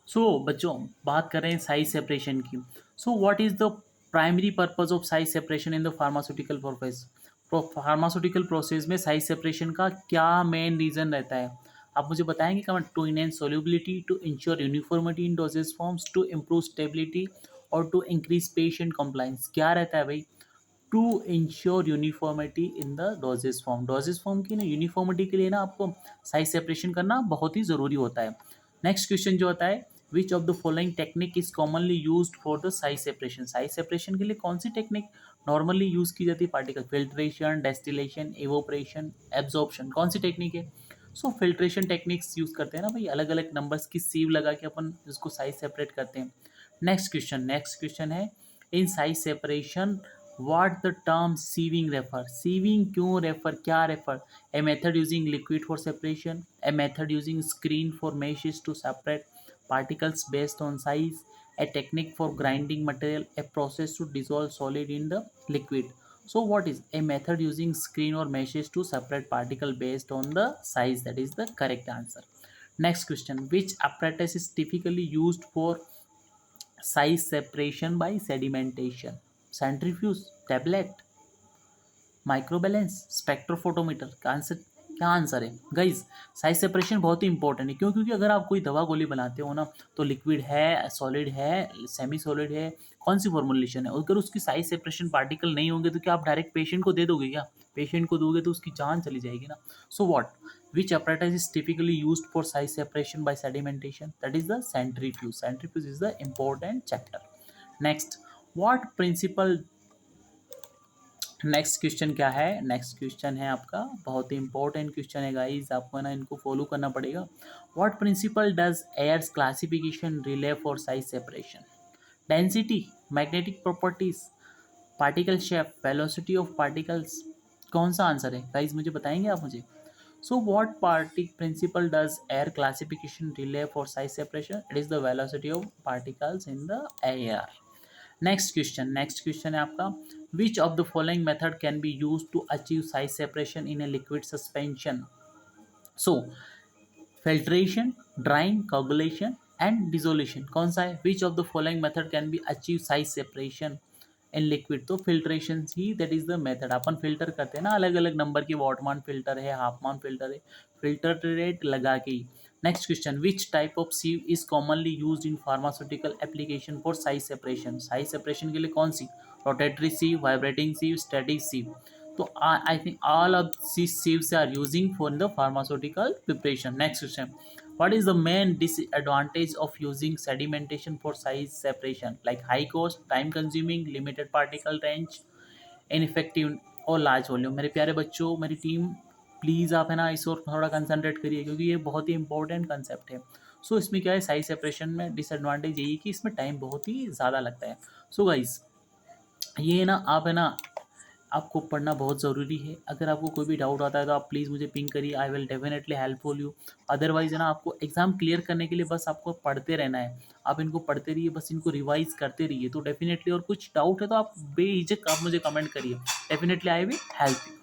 बच्चों बात कर रहे हैं साइज सेपरेशन की। What is the primary purpose of size separation in the pharmaceutical process? Pharmaceutical process में साइज सेपरेशन का क्या मेन रीजन रहता है? आप मुझे बताएंगे क्या? To enhance solubility, to ensure uniformity in dosage forms, to improve stability और टू इंक्रीज पेशेंट कंप्लाइंस। क्या रहता है भाई? To ensure uniformity in the dosage form. Dosage form की ना यूनिफॉर्मिटी के लिए ना आपको साइज सेपरेशन करना बहुत ही ज़रूरी होता है। नेक्स्ट क्वेश्चन जो होता है, which of the following technique is commonly used for the size separation? Size separation के लिए कौन सी टेक्निक नॉर्मली यूज की जाती है? Particle filtration, distillation, evaporation, absorption, कौन सी टेक्निक है? फिल्ट्रेशन टेक्निक्स यूज करते हैं ना भाई, अलग अलग नंबर्स की सीव लगा के अपन इसको साइज सेपरेट करते हैं। नेक्स्ट क्वेश्चन है, in size separation what the term sieving refer? sieving क्यों रेफर, क्या refer? a method using liquid for separation, a method using screen for meshes to separate particles based on size, a technique for grinding material, a process to dissolve solid in the liquid. What is a method using screen or meshes to separate particle based on the size? That is the correct answer. Next question, which apparatus is typically used for size separation by sedimentation? Centrifuge, tablet, microbalance, spectrophotometer का answer, क्या answer है guys? Size separation बहुत ही important है। क्यों? क्योंकि अगर आप कोई दवा गोली बनाते हो ना, तो लिक्विड है, सॉलिड है, सेमी सॉलिड है, कौन सी फॉर्मुलेशन है, अगर उसकी साइज सेपरेशन पार्टिकल नहीं होंगे तो क्या आप डायरेक्ट पेशेंट को दे दोगे? क्या पेशेंट को दोगे तो उसकी जान चली जाएगी ना। What, which apparatus is typically used for size separation by sedimentation? That is the centrifuge. Centrifuge is the important chapter. Next, what principle? Next question क्या है? नेक्स्ट क्वेश्चन है आपका बहुत ही इंपॉर्टेंट क्वेश्चन है गाइस, आपको ना इनको फॉलो करना पड़ेगा। What principle does airs classification rely for size separation? Density, magnetic properties, particle shape, velocity of particles, कौन सा आंसर है गाइस? मुझे बताएंगे आप मुझे। What particle principle does air classification rely for size separation? It is the velocity of particles in the air. Next question है आपका, which of the following method can be use to achieve size separation in a liquid suspension? Filtration, drying, coagulation and dissolution, कौन सा है? Which of the following method can be achieve size separation in liquid? तो filtration ही that is the method. अपन filter करते हैं ना, अलग अलग नंबर की वॉटमान फिल्टर है, हाफमान फिल्टर है, फिल्टर रेट लगा के ही। Next question, which type of sieve is commonly use in pharmaceutical application for size separation? Size separation के लिए कौन सी? Rotatory sieve, vibrating sieve, static sieve. तो I think all of these sieves are using for the pharmaceutical preparation. Next question, what is the main disadvantage of using sedimentation for size separation? Like high cost, time consuming, limited particle range, ineffective और large volume. मेरे प्यारे बच्चों, मेरी team, please आप है ना इस और थोड़ा कंसंट्रेट करिए, क्योंकि ये बहुत ही इंपॉर्टेंट कंसेप्ट है। इसमें क्या है, साइज सेपरेशन में डिसएडवांटेज यही है कि इसमें टाइम बहुत ही ज़्यादा लगता है। गाइस, ये ना आप है ना आपको पढ़ना बहुत ज़रूरी है। अगर आपको कोई भी डाउट आता है तो आप प्लीज़ मुझे पिंग करिए, I will definitely helpful you. Otherwise है ना, आपको एग्ज़ाम क्लियर करने के लिए बस आपको पढ़ते रहना है। आप इनको पढ़ते रहिए, बस इनको रिवाइज करते रहिए तो डेफिनेटली। और कुछ डाउट है तो आप बेझिझक आप मुझे कमेंट करिए, definitely I will help you.